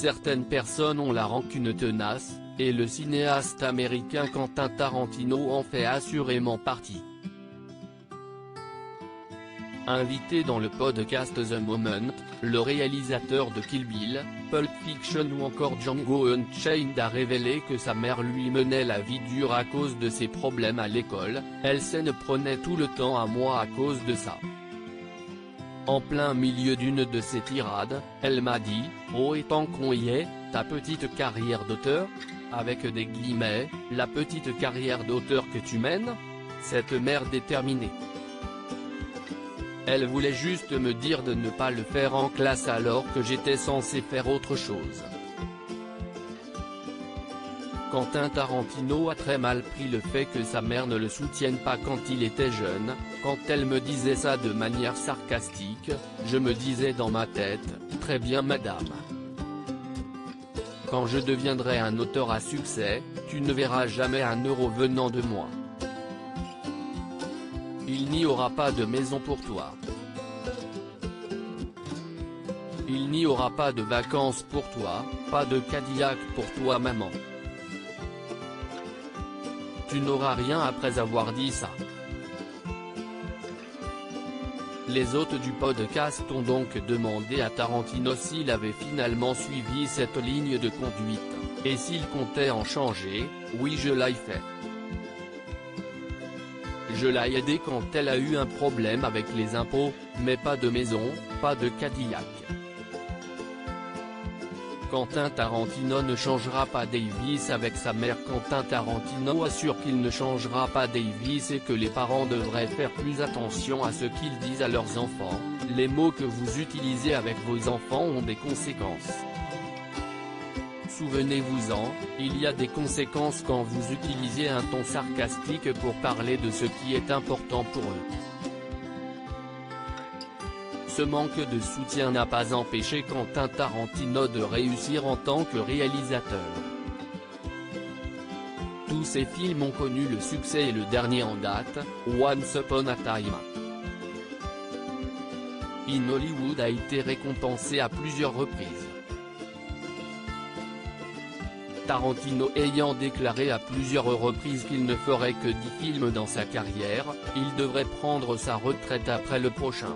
Certaines personnes ont la rancune tenace, et le cinéaste américain Quentin Tarantino en fait assurément partie. Invité dans le podcast The Moment, le réalisateur de Kill Bill, Pulp Fiction ou encore Django Unchained a révélé que sa mère lui menait la vie dure à cause de ses problèmes à l'école, elle s'en prenait tout le temps à moi à cause de ça. En plein milieu d'une de ses tirades, elle m'a dit « Oh et tant qu'on y est, ta petite carrière d'auteur ?» Avec des guillemets, la petite carrière d'auteur que tu mènes ? Cette mère déterminée. Elle voulait juste me dire de ne pas le faire en classe alors que j'étais censé faire autre chose. Quentin Tarantino a très mal pris le fait que sa mère ne le soutienne pas quand il était jeune. Quand elle me disait ça de manière sarcastique, je me disais dans ma tête, très bien madame. Quand je deviendrai un auteur à succès, tu ne verras jamais un euro venant de moi. Il n'y aura pas de maison pour toi. Il n'y aura pas de vacances pour toi, pas de Cadillac pour toi maman. Tu n'auras rien après avoir dit ça. Les hôtes du podcast ont donc demandé à Tarantino s'il avait finalement suivi cette ligne de conduite, et s'il comptait en changer. Oui, je l'ai fait. Je l'ai aidé quand elle a eu un problème avec les impôts, mais pas de maison, pas de Cadillac. Quentin Tarantino ne changera pas Davis avec sa mère. Quentin Tarantino assure qu'il ne changera pas Davis et que les parents devraient faire plus attention à ce qu'ils disent à leurs enfants. Les mots que vous utilisez avec vos enfants ont des conséquences. Souvenez-vous-en, il y a des conséquences quand vous utilisez un ton sarcastique pour parler de ce qui est important pour eux. Ce manque de soutien n'a pas empêché Quentin Tarantino de réussir en tant que réalisateur. Tous ses films ont connu le succès et le dernier en date, Once Upon a Time in Hollywood, a été récompensé à plusieurs reprises. Tarantino ayant déclaré à plusieurs reprises qu'il ne ferait que 10 films dans sa carrière, il devrait prendre sa retraite après le prochain.